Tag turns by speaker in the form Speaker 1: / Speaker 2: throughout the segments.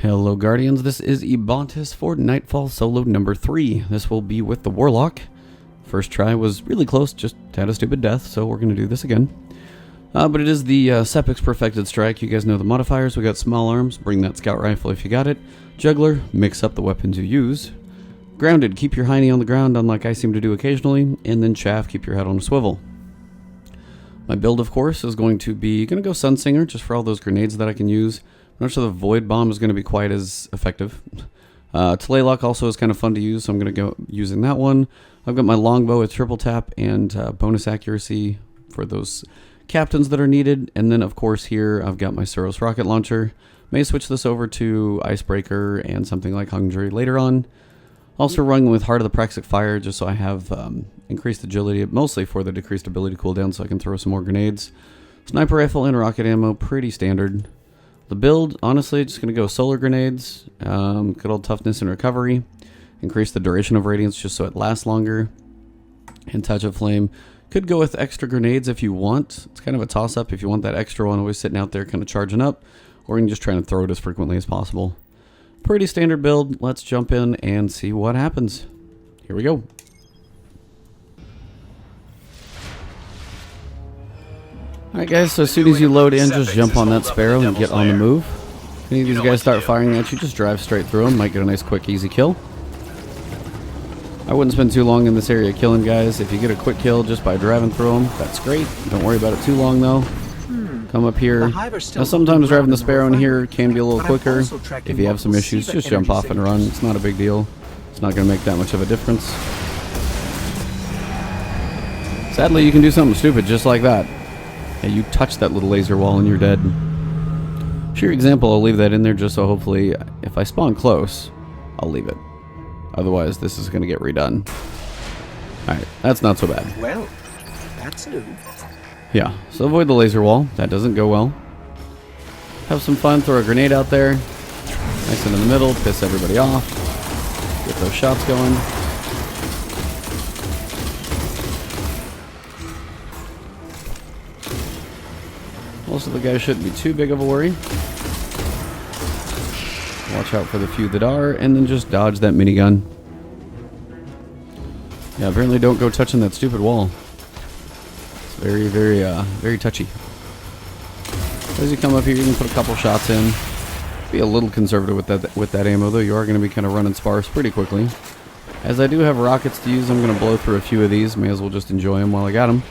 Speaker 1: Hello Guardians, this is Ebontis for Nightfall solo number 3. This will be with the Warlock. First try was really close, just had a stupid death, so we're going to do this again. But it is the Sepiks Perfected Strike. You guys know the modifiers. We got small arms, bring that scout rifle if you got it. Juggler, mix up the weapons you use. Grounded, keep your hiney on the ground, unlike I seem to do occasionally. And then chaff, keep your head on a swivel. My build, of course, is going to go Sunsinger, just for all those grenades that I can use. I'm not sure the Void Bomb is going to be quite as effective. Laylock also is kind of fun to use, so I'm going to go using that one. I've got my longbow with triple tap and bonus accuracy for those captains that are needed. And then, of course, here I've got my Suros rocket launcher. May switch this over to Icebreaker and something like Hungry later on. Also running with Heart of the Praxic Fire, just so I have increased agility, mostly for the decreased ability cooldown, so I can throw some more grenades. Sniper rifle and rocket ammo, pretty standard. The build, honestly, just going to go solar grenades, good old toughness and recovery, increase the duration of radiance just so it lasts longer, and touch of flame. Could go with extra grenades if you want. It's kind of a toss-up if you want that extra one always sitting out there kind of charging up, or you can just try and throw it as frequently as possible. Pretty standard build. Let's jump in and see what happens. Here we go. Alright guys, so as soon as you load in, just jump on that sparrow and get on the move. If any of these guys start firing at you, just drive straight through them. Might get a nice quick easy kill. I wouldn't spend too long in this area killing guys. If you get a quick kill just by driving through them, that's great. Don't worry about it too long though. Come up here. Now sometimes driving the sparrow in here can be a little quicker. If you have some issues, just jump off and run. It's not a big deal. It's not going to make that much of a difference. Sadly, you can do something stupid just like that. Hey, you touch that little laser wall and you're dead. For your example, I'll leave that in there just so hopefully if I spawn close, I'll leave it. Otherwise, this is going to get redone. Alright, that's not so bad.
Speaker 2: Well, that's new.
Speaker 1: Yeah, so avoid the laser wall. That doesn't go well. Have some fun, throw a grenade out there. Nice and in the middle, piss everybody off. Get those shots going. Most of the guys shouldn't be too big of a worry. Watch out for the few that are, and then just dodge that minigun. Yeah, apparently don't go touching that stupid wall. It's very, very touchy. As you come up here, you can put a couple shots in. Be a little conservative with that ammo, though. You are going to be kind of running sparse pretty quickly. As I do have rockets to use, I'm going to blow through a few of these. May as well just enjoy them while I got them.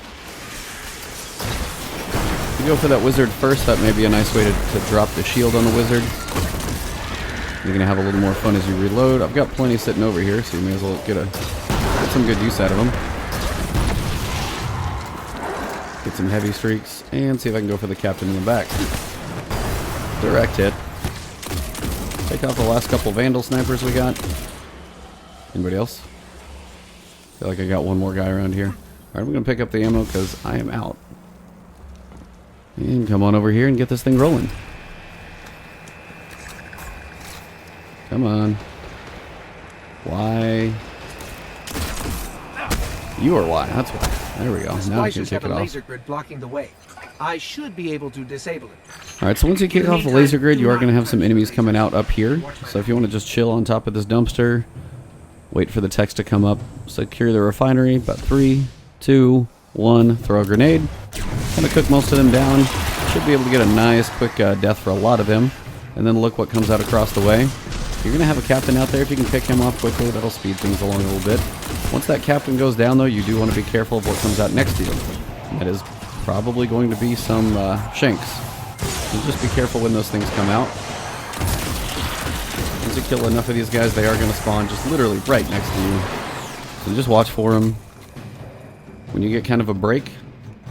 Speaker 1: Go for that wizard first. That may be a nice way to drop the shield on the wizard. You're going to have a little more fun as you reload. I've got plenty sitting over here, so you may as well get some good use out of them. Get some heavy streaks, and see if I can go for the captain in the back. Direct hit. Take out the last couple Vandal snipers we got. Anybody else? Feel like I got one more guy around here. Alright, we're going to pick up the ammo because I am out. And come on over here and get this thing rolling. Come on. Why? You are why. That's why. There we go. Now we can kick it off.
Speaker 2: Laser grid blocking the way. I should be able to disable it.
Speaker 1: Alright, so once you kick off the laser grid, you are going to have some enemies coming out up here. So if you want to just chill on top of this dumpster, wait for the text to come up, secure the refinery. About 3, 2, 1, throw a grenade. Gonna cook most of them down. Should be able to get a nice quick death for a lot of them. And then look what comes out across the way. You're gonna have a captain out there. If you can pick him off quickly, that'll speed things along a little bit. Once that captain goes down though, you do want to be careful of what comes out next to you. And that is probably going to be some shanks. So just be careful when those things come out. Once you kill enough of these guys, they are gonna spawn just literally right next to you. So just watch for them. When you get kind of a break,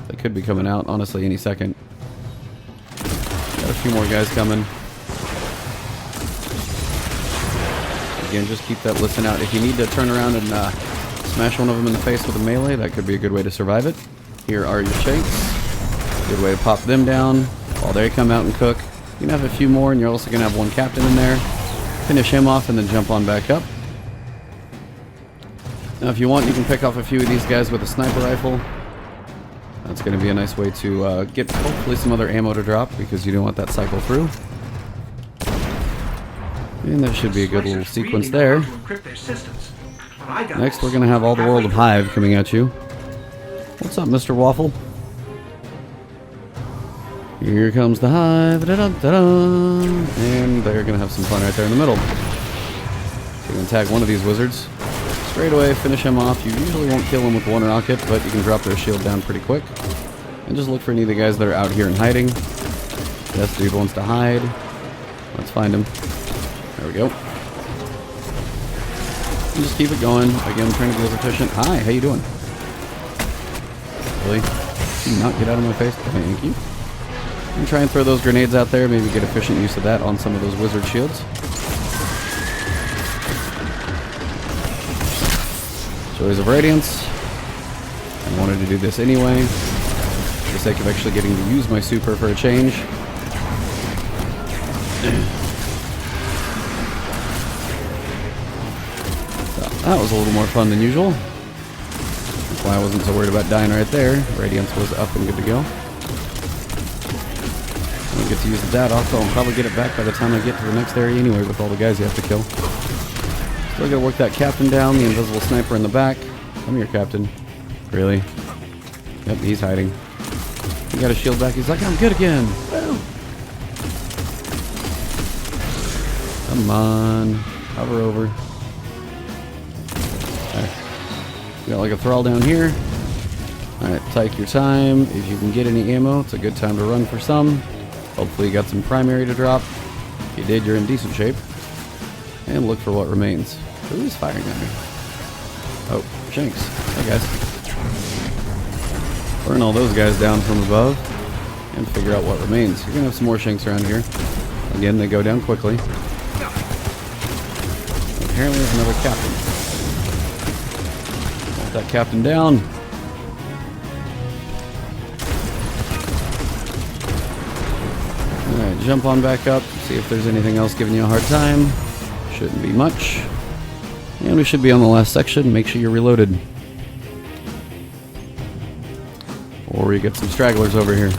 Speaker 1: they could be coming out, honestly, any second. Got a few more guys coming. Again, just keep that listen out. If you need to turn around and smash one of them in the face with a melee, that could be a good way to survive it. Here are your shakes. Good way to pop them down while they come out and cook. You can have a few more, and you're also going to have one captain in there. Finish him off and then jump on back up. Now, if you want, you can pick off a few of these guys with a sniper rifle. That's going to be a nice way to get hopefully some other ammo to drop because you don't want that cycle through. And that should be a good little sequence there. Next, we're going to have all the world of Hive coming at you. What's up, Mr. Waffle? Here comes the Hive. Da-da-da-da. And they're going to have some fun right there in the middle. So you can tag one of these wizards. Straight away, finish him off. You usually won't kill him with one rocket, but you can drop their shield down pretty quick. And just look for any of the guys that are out here and hiding. This dude wants to hide. Let's find him. There we go. And just keep it going. Again, trying to be as efficient. Hi, how you doing? Really? Do not get out of my face. Thank you. And try and throw those grenades out there. Maybe get efficient use of that on some of those wizard shields. Joys of Radiance. I wanted to do this anyway, for the sake of actually getting to use my super for a change. So, that was a little more fun than usual. That's why I wasn't so worried about dying right there. Radiance was up and good to go. I'll get to use that also. I'll probably get it back by the time I get to the next area anyway with all the guys you have to kill. Still gotta work that captain down, the invisible sniper in the back. Come here, Captain. Really? Yep, he's hiding. He got his shield back. He's like, I'm good again. Woo! Come on. Hover over. Okay. We got like a thrall down here. Alright, take your time. If you can get any ammo, it's a good time to run for some. Hopefully you got some primary to drop. If you did, you're in decent shape. And look for what remains. Who is firing at me? Oh, Shanks. Hey guys. Burn all those guys down from above and figure out what remains. You're gonna have some more Shanks around here. Again, they go down quickly. Apparently there's another captain. Want that captain down. Alright, jump on back up. See if there's anything else giving you a hard time. Shouldn't be much. And we should be on the last section. Make sure you're reloaded. Or we get some stragglers over here.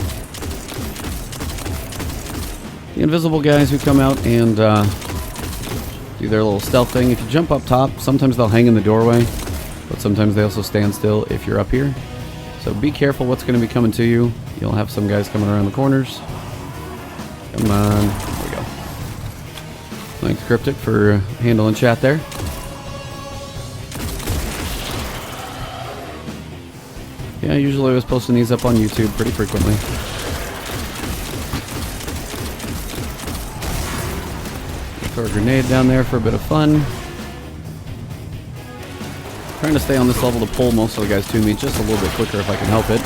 Speaker 1: The invisible guys who come out and do their little stealth thing. If you jump up top, sometimes they'll hang in the doorway, but sometimes they also stand still if you're up here. So be careful what's going to be coming to you. You'll have some guys coming around the corners. Come on. There we go. Thanks, Cryptic, for handling chat there. Yeah, usually I was posting these up on YouTube pretty frequently. Throw a grenade down there for a bit of fun. Trying to stay on this level to pull most of the guys to me just a little bit quicker if I can help it.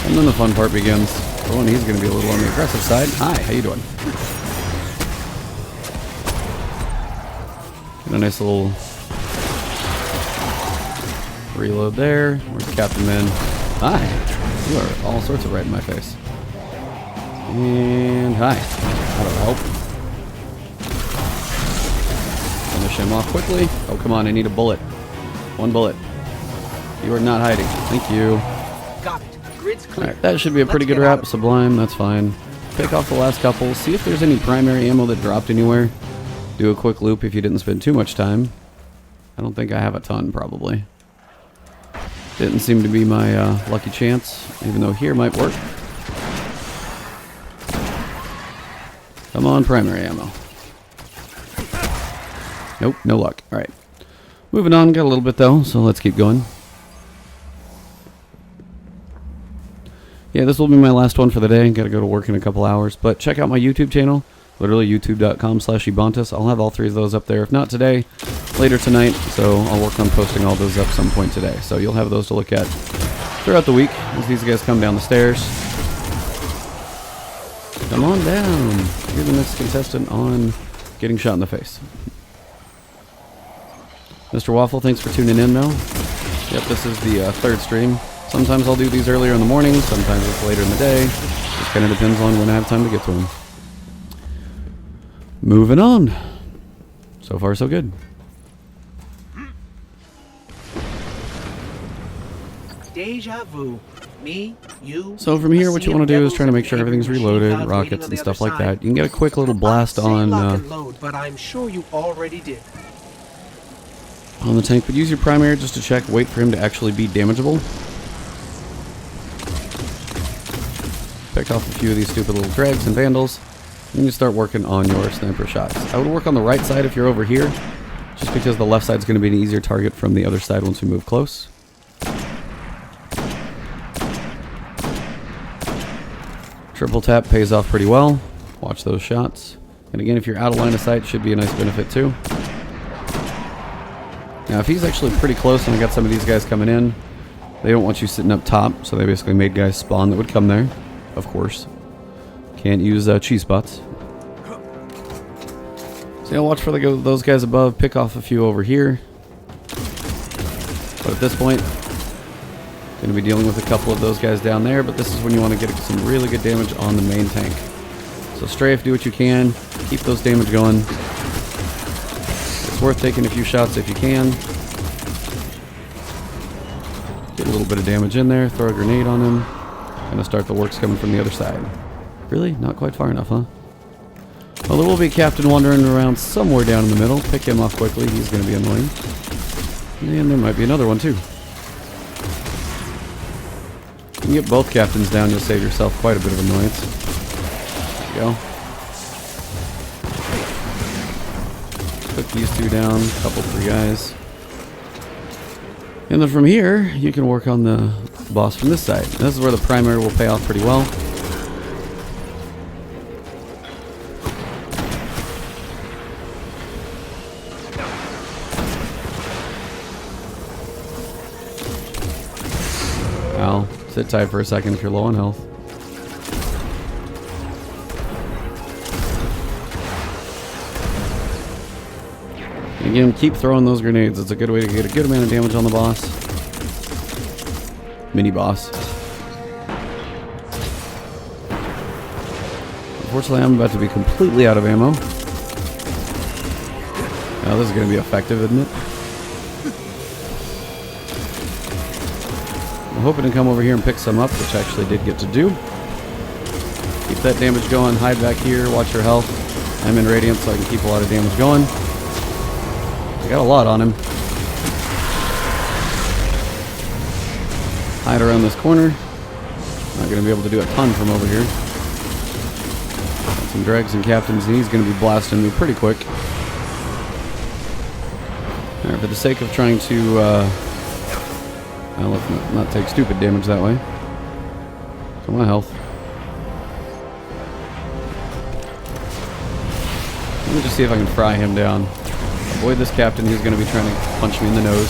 Speaker 1: And then the fun part begins. For one, he's going to be a little on the aggressive side. Hi, how you doing? Get a nice little reload there. Where's Captain Man? Hi. You are all sorts of right in my face. And hi. That'll help. Finish him off quickly. Oh, come on. I need a bullet. One bullet. You are not hiding. Thank you.
Speaker 2: Got it. Grid's clear.
Speaker 1: Alright, that should be a pretty good wrap. Sublime, that's fine. Pick off the last couple. See if there's any primary ammo that dropped anywhere. Do a quick loop if you didn't spend too much time. I don't think I have a ton, probably. Didn't seem to be my lucky chance, even though here might work. Come on, primary ammo. Nope, no luck. Alright. Moving on, got a little bit though, so let's keep going. Yeah, this will be my last one for the day. Gotta go to work in a couple hours, but check out my YouTube channel. Literally youtube.com/Ebontis. I'll have all three of those up there. If not today, later tonight. So I'll work on posting all those up some point today. So you'll have those to look at throughout the week as these guys come down the stairs. Come on down. You're the next contestant on getting shot in the face. Mr. Waffle, thanks for tuning in though. Yep, this is the third stream. Sometimes I'll do these earlier in the morning. Sometimes it's later in the day. Just kind of depends on when I have time to get to them. Moving on. So far, so good.
Speaker 2: Deja vu. Me, you.
Speaker 1: So from here, what you want to do is try to make sure everything's reloaded, rockets and stuff like that. You can get a quick little blast on
Speaker 2: Load, but I'm sure you already did.
Speaker 1: On the tank, but use your primary just to check, wait for him to actually be damageable. Pick off a few of these stupid little dregs and vandals, and you start working on your sniper shots. I would work on the right side if you're over here, just because the left side is going to be an easier target from the other side once we move close. Triple tap pays off pretty well. Watch those shots. And again, if you're out of line of sight, should be a nice benefit too. Now, if he's actually pretty close and I got some of these guys coming in, they don't want you sitting up top, so they basically made guys spawn that would come there, of course. Can't use cheese spots. So yeah, watch for those guys above, pick off a few over here. But at this point, going to be dealing with a couple of those guys down there, but this is when you want to get some really good damage on the main tank. So strafe, do what you can, keep those damage going. Worth taking a few shots if you can. Get a little bit of damage in there, throw a grenade on him, and start the works coming from the other side. Really? Not quite far enough, huh? Well, there will be a captain wandering around somewhere down in the middle. Pick him off quickly, he's going to be annoying. And there might be another one too. You can get both captains down, you'll save yourself quite a bit of annoyance. There you go. Put these two down, a couple, 3 guys. And then from here, you can work on the boss from this side. This is where the primary will pay off pretty well. Ow. Sit tight for a second if you're low on health. Again, keep throwing those grenades. It's a good way to get a good amount of damage on the boss. Mini-boss. Unfortunately, I'm about to be completely out of ammo. Now, this is going to be effective, isn't it? I'm hoping to come over here and pick some up, which I actually did get to do. Keep that damage going. Hide back here. Watch your health. I'm in Radiant, so I can keep a lot of damage going. I got a lot on him. Hide around this corner. Not going to be able to do a ton from over here. Got some dregs and captains, and he's going to be blasting me pretty quick. Alright, for the sake of trying to well, let's not take stupid damage that way. So my health. Let me just see if I can fry him down. Avoid this captain, he's going to be trying to punch me in the nose.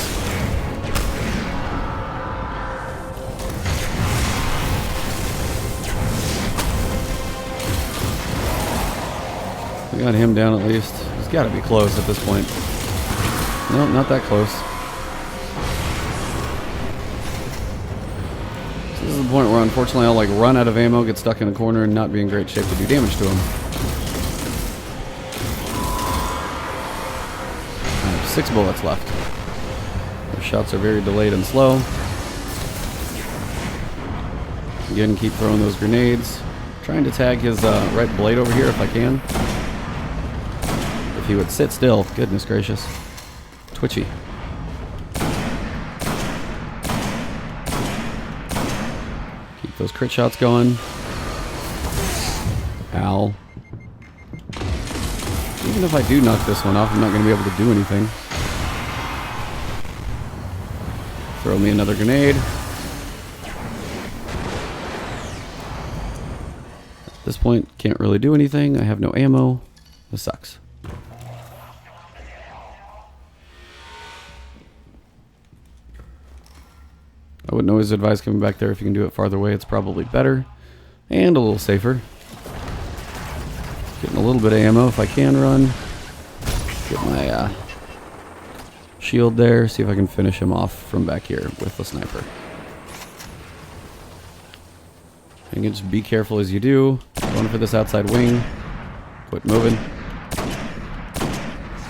Speaker 1: We got him down at least. He's got to be close at this point. No, not that close. So this is the point where unfortunately I'll like run out of ammo, get stuck in a corner, and not be in great shape to do damage to him. 6 bullets left. Their shots are very delayed and slow. Again, keep throwing those grenades. Trying to tag his red blade over here if I can. If he would sit still. Goodness gracious. Twitchy. Keep those crit shots going. Ow. Even if I do knock this one off, I'm not going to be able to do anything. Throw me another grenade. At this point, can't really do anything. I have no ammo. This sucks. I wouldn't always advise coming back there. If you can do it farther away, it's probably better. And a little safer. Getting a little bit of ammo if I can run. Get my shield there. See if I can finish him off from back here with the sniper. And just be careful as you do. Going for this outside wing. Quit moving.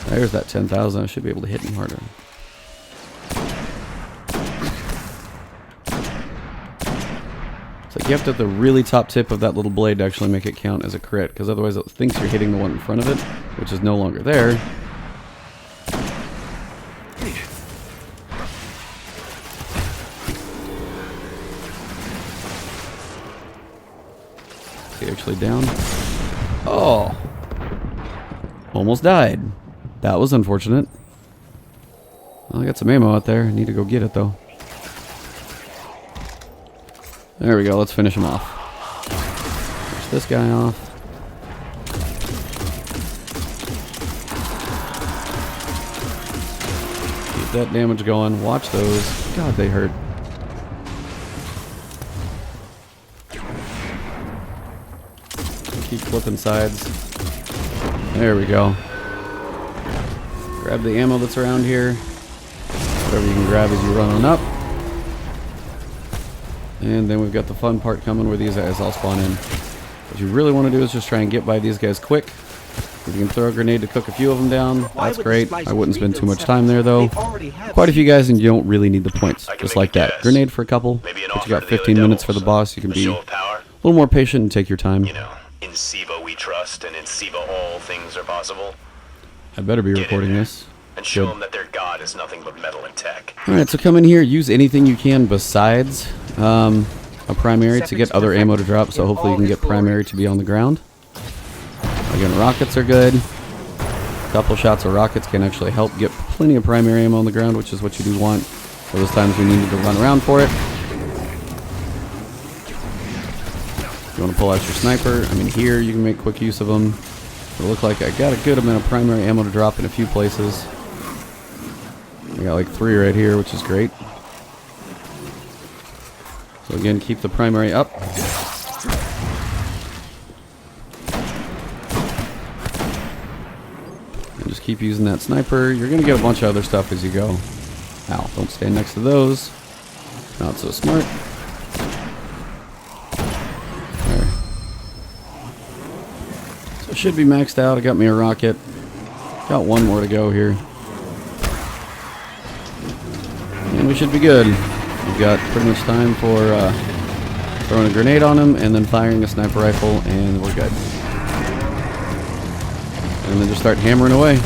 Speaker 1: There's that 10,000. I should be able to hit him harder. Like you have to at the really top tip of that little blade to actually make it count as a crit, because otherwise it thinks you're hitting the one in front of it, which is no longer there. Is he actually down? Oh! Almost died. That was unfortunate. Well, I got some ammo out there. I need to go get it though. There we go. Let's finish him off. Finish this guy off. Keep that damage going. Watch those. God, they hurt. Keep flipping sides. There we go. Grab the ammo that's around here. Whatever you can grab as you run on up. And then we've got the fun part coming where these guys all spawn in. What you really want to do is just try and get by these guys quick. If you can throw a grenade to cook a few of them down, that's great. I wouldn't spend too much time there though. Quite a few guys and you don't really need the points. Just like that. Grenade for a couple, but you got 15 minutes for the boss. You can be a little more patient and take your time.
Speaker 3: You know, in Siva we trust, and in Siva all things are possible.
Speaker 1: I better be recording this.
Speaker 3: And show them that their god is nothing but metal and tech.
Speaker 1: Alright, so come in here, use anything you can besides a primary to get other ammo to drop, so hopefully you can get primary to be on the ground. Again, rockets are good. A couple shots of rockets can actually help get plenty of primary ammo on the ground, which is what you do want for those times we needed to run around for it. If you want to pull out your sniper, I mean here you can make quick use of them. It look like I got a good amount of primary ammo to drop in a few places. I got like 3 right here, which is great. So again, keep the primary up. And just keep using that sniper. You're going to get a bunch of other stuff as you go. Ow, don't stand next to those. Not so smart. There. So it should be maxed out. I got me a rocket. Got one more to go here. And we should be good. We've got pretty much time for throwing a grenade on him and then firing a sniper rifle, and we're good. And then just start hammering away.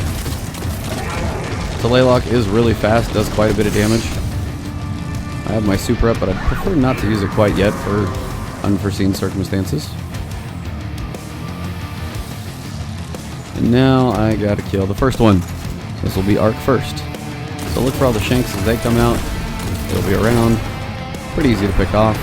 Speaker 1: The Laylock is really fast, does quite a bit of damage. I have my super up, but I prefer not to use it quite yet for unforeseen circumstances. And now I gotta kill the first one. This will be arc first. So look for all the shanks as they come out. They'll be around. Pretty easy to pick off.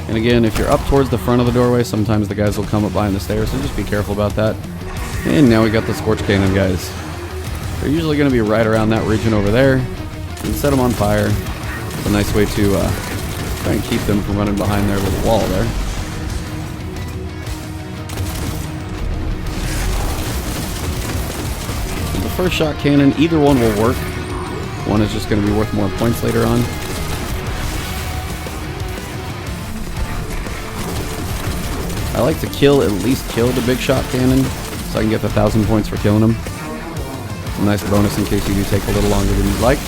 Speaker 1: And again, if you're up towards the front of the doorway, sometimes the guys will come up behind the stairs, so just be careful about that. And now we got the Scorch Cannon guys. They're usually going to be right around that region over there. You can set them on fire. It's a nice way to try and keep them from running behind their little wall there. First shot cannon, either one will work. One is just going to be worth more points later on. I like to at least kill the big shot cannon so I can get the 1,000 points for killing them. It's a nice bonus in case you do take a little longer than you'd like.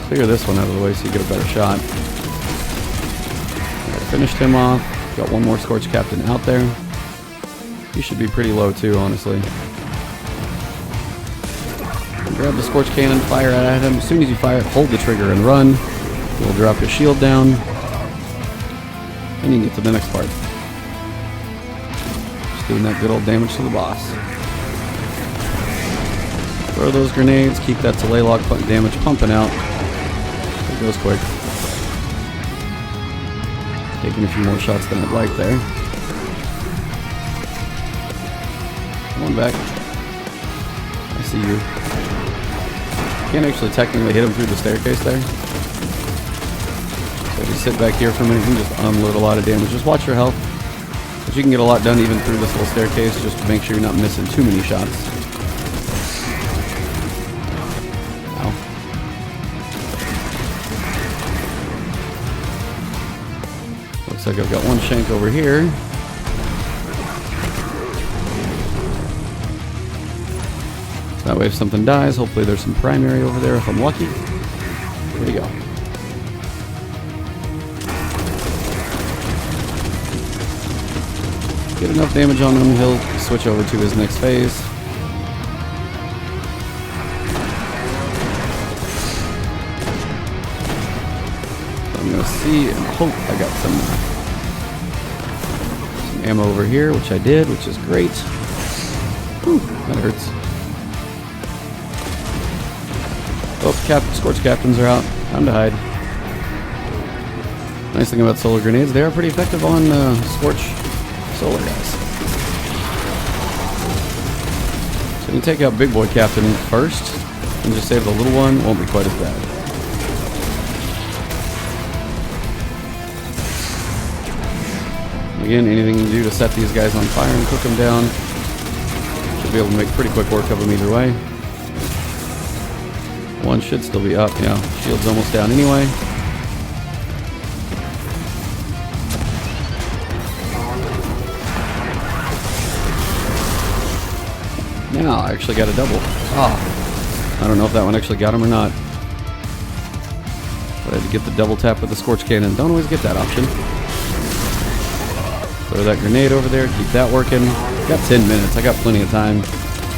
Speaker 1: Clear this one out of the way so you get a better shot. I finished him off. Got one more Scorch Captain out there. He should be pretty low too, honestly. Grab the Scorch Cannon, fire at him. As soon as you fire it, hold the trigger and run. You'll drop your shield down. And you can get to the next part. Just doing that good old damage to the boss. Throw those grenades, keep that to Laylock damage pumping out. It goes quick. Taking a few more shots than I'd like there. One back. I see you. Can't actually technically hit him through the staircase there. So if you sit back here for a minute, you can just unload a lot of damage. Just watch your health. But you can get a lot done even through this little staircase. Just to make sure you're not missing too many shots. Ow. Looks like I've got one shank over here. That way if something dies, hopefully there's some primary over there if I'm lucky. Here we go. Get enough damage on him, he'll switch over to his next phase. I'm gonna see and hope I got some ammo over here, which I did, which is great. Whew, that hurts. Both Scorch Captains are out. Time to hide. Nice thing about solar grenades, they are pretty effective on Scorch solar guys. So you take out Big Boy Captain first and just save the little one, won't be quite as bad. Again, anything you can do to set these guys on fire and cook them down. Should be able to make pretty quick work of them either way. One should still be up, yeah. Shield's almost down anyway. Now I actually got a double. Ah, I don't know if that one actually got him or not. But I had to get the double tap with the Scorch Cannon. Don't always get that option. Throw that grenade over there, keep that working. Got 10 minutes, I got plenty of time.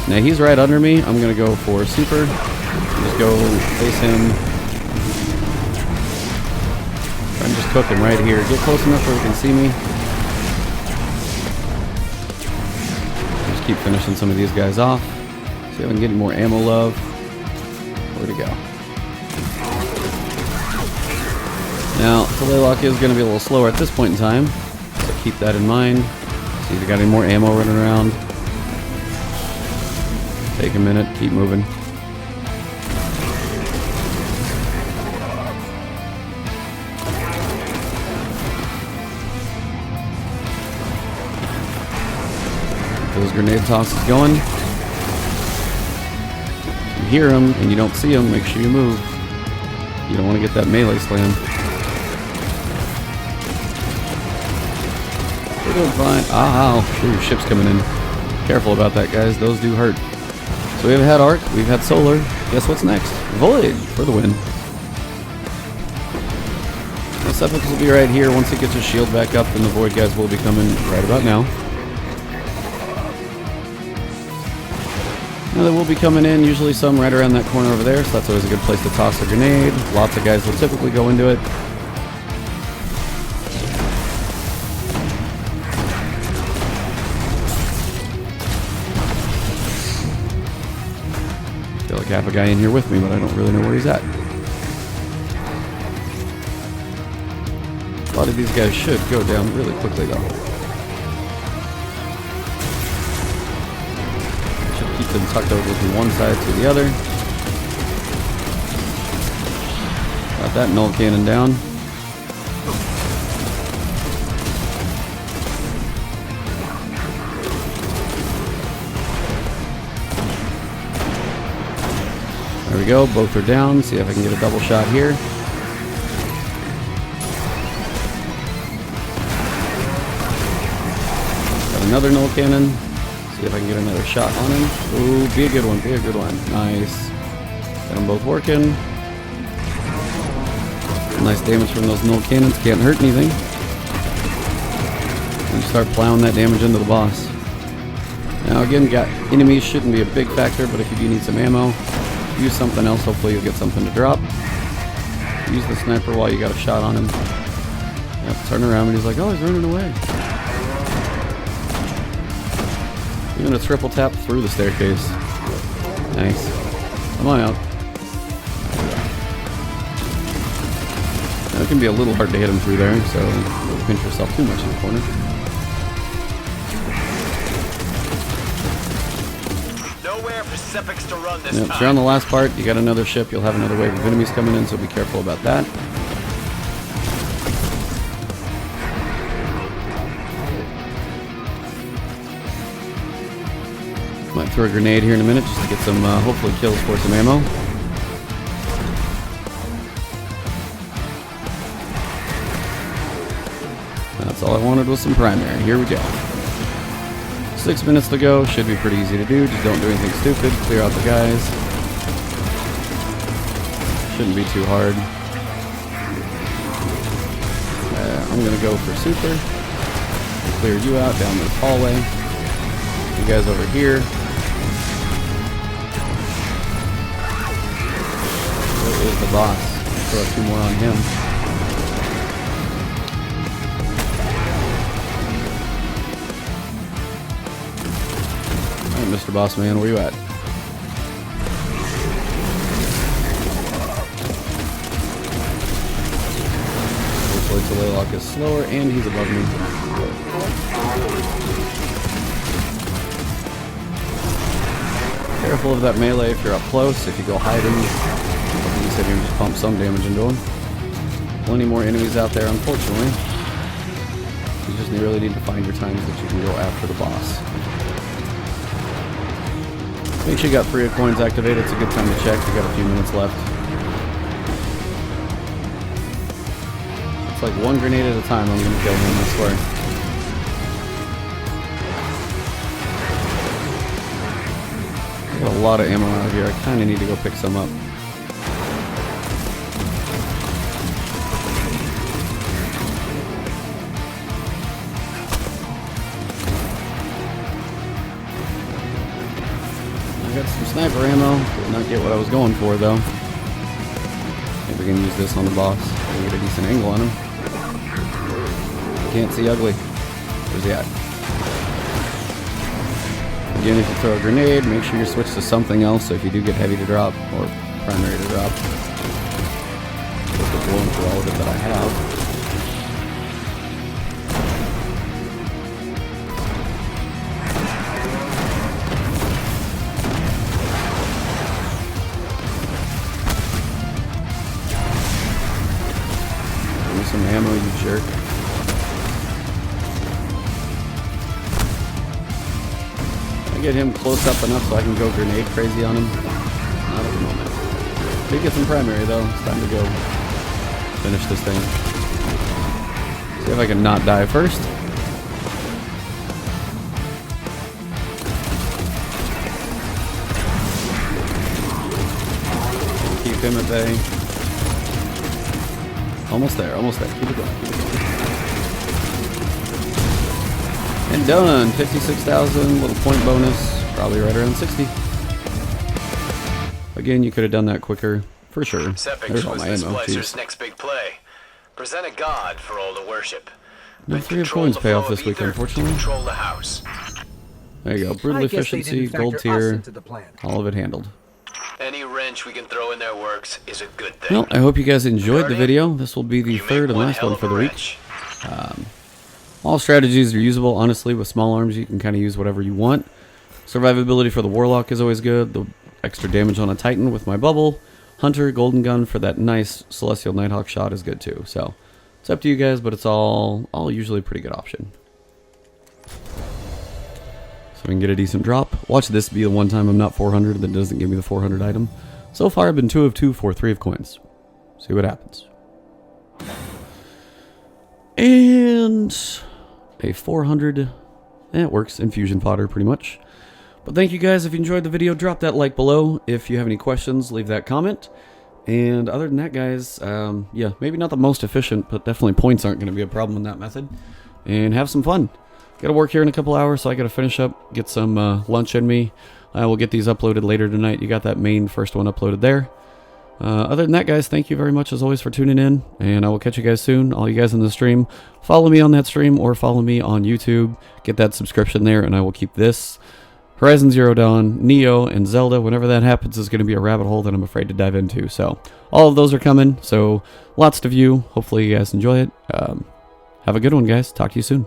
Speaker 1: Now he's right under me. I'm gonna go for super. Just go face him. I'm just cooking right here. Get close enough where he can see me. Just keep finishing some of these guys off. See if I can get any more ammo love. Where'd he go? Now, the Laylock is going to be a little slower at this point in time. So keep that in mind. See if you got any more ammo running around. Take a minute, keep moving. Those grenade tosses going. If you hear them and you don't see them, make sure you move. You don't want to get that melee slam. We're doing fine. Ow. Ooh, ship's coming in. Careful about that, guys. Those do hurt. So we've had Arc, we've had Solar. Guess what's next? Void for the win. The Sepiks will be right here. Once he gets his shield back up, then the Void guys will be coming right about now. Now they will be coming in, usually some right around that corner over there, so that's always a good place to toss a grenade. Lots of guys will typically go into it. I feel like I have a guy in here with me, but I don't really know where he's at. A lot of these guys should go down really quickly though. Keep them tucked over from one side to the other. Got that null cannon down. There we go, both are down. See if I can get a double shot here. Got another null cannon. See if I can get another shot on him. Ooh, be a good one, be a good one. Nice. Got them both working. Nice damage from those null cannons. Can't hurt anything. And start plowing that damage into the boss. Now again, got enemies shouldn't be a big factor, but if you do need some ammo, use something else. Hopefully you'll get something to drop. Use the sniper while you got a shot on him. Yep, turn around and he's like, oh, he's running away. Even a triple tap through the staircase. Nice. Come on out. Now, it can be a little hard to hit him through there, so don't pinch yourself too much in the corner.
Speaker 3: Nowhere for Sepiks to run this
Speaker 1: Yep,
Speaker 3: time.
Speaker 1: so you're on the last part. You got another ship. You'll have another wave of enemies coming in, so be careful about that. Might throw a grenade here in a minute just to get some, hopefully, kills for some ammo. That's all I wanted was some primary. Here we go. 6 minutes to go. Should be pretty easy to do. Just don't do anything stupid. Clear out the guys. Shouldn't be too hard. I'm gonna go for super. Clear you out down this hallway. You guys over here. Where is the boss? Throw a few more on him. Alright, Mr. Boss Man, where you at? The Warlock is slower, and he's above me. Careful of that melee if you're up close. If you go hiding, you said you can just pump some damage into him. Plenty more enemies out there, unfortunately. You just really need to find your times that you can go after the boss. Make sure you got 3 coins activated. It's a good time to check. You got a few minutes left. It's like 1 grenade at a time. I'm gonna kill him, I swear. Got a lot of ammo out here. I kind of need to go pick some up. I got some sniper ammo. Did not get what I was going for though. Maybe we can use this on the boss. Get a decent angle on him. Can't see ugly. Where's he at? Again, if you throw a grenade, make sure you switch to something else so if you do get heavy to drop or primary to drop. Just a blown for all of it that I have. Give me some ammo, you jerk. Get him close up enough so I can go grenade crazy on him. Not at the moment. Did get some primary though. It's time to go finish this thing. See if I can not die first. Keep him at bay. Almost there, almost there. Keep it going. Keep it going. And done. 56,000, little point bonus, probably right around 60. Again, you could have done that quicker, for sure.
Speaker 3: Sepiks
Speaker 1: There's all
Speaker 3: was
Speaker 1: my
Speaker 3: the
Speaker 1: ammo.
Speaker 3: Splicer's
Speaker 1: Jeez.
Speaker 3: next big play. Present a god for all to worship.
Speaker 1: No
Speaker 3: But
Speaker 1: 3 of
Speaker 3: control
Speaker 1: coins
Speaker 3: the
Speaker 1: pay off
Speaker 3: flow
Speaker 1: this
Speaker 3: of
Speaker 1: week,
Speaker 3: ether,
Speaker 1: unfortunately.
Speaker 3: Control the house.
Speaker 1: There you go. Brutal
Speaker 2: I guess they
Speaker 1: efficiency,
Speaker 2: didn't
Speaker 1: gold
Speaker 2: factor us
Speaker 1: tier,
Speaker 2: into the plan.
Speaker 1: all of it handled.
Speaker 3: Any wrench we can throw in their works is a good thing.
Speaker 1: Well, I hope you guys enjoyed the
Speaker 3: Guardian,
Speaker 1: video. This will be the
Speaker 3: you
Speaker 1: third
Speaker 3: make
Speaker 1: and
Speaker 3: one
Speaker 1: last
Speaker 3: hell
Speaker 1: one
Speaker 3: of
Speaker 1: for
Speaker 3: a
Speaker 1: the week.
Speaker 3: wrench.
Speaker 1: All strategies are usable, honestly. With small arms, you can kind of use whatever you want. Survivability for the Warlock is always good. The extra damage on a Titan with my bubble. Hunter, Golden Gun for that nice Celestial Nighthawk shot is good too. So, it's up to you guys, but it's all usually a pretty good option. So we can get a decent drop. Watch this be the one time I'm not 400 that doesn't give me the 400 item. So far, I've been 2 of 2 for 3 of coins. See what happens. And a 400. It works. Infusion fodder, pretty much. But thank you guys. If you enjoyed the video, drop that like below. If you have any questions, leave that comment. And other than that, guys, yeah, maybe not the most efficient, but definitely points aren't going to be a problem in that method. And have some fun. Got to work here in a couple hours, so I got to finish up, get some lunch in me. I will get these uploaded later tonight. You got that main first one uploaded there. Other than that, guys, thank you very much as always for tuning in, and I will catch you guys soon. All you guys in the stream, follow me on that stream or follow me on YouTube. Get that subscription there, and I will keep this. Horizon Zero Dawn, Neo, and Zelda, whenever that happens, is going to be a rabbit hole that I'm afraid to dive into. So all of those are coming, so lots to view. Hopefully you guys enjoy it. Have a good one, guys. Talk to you soon.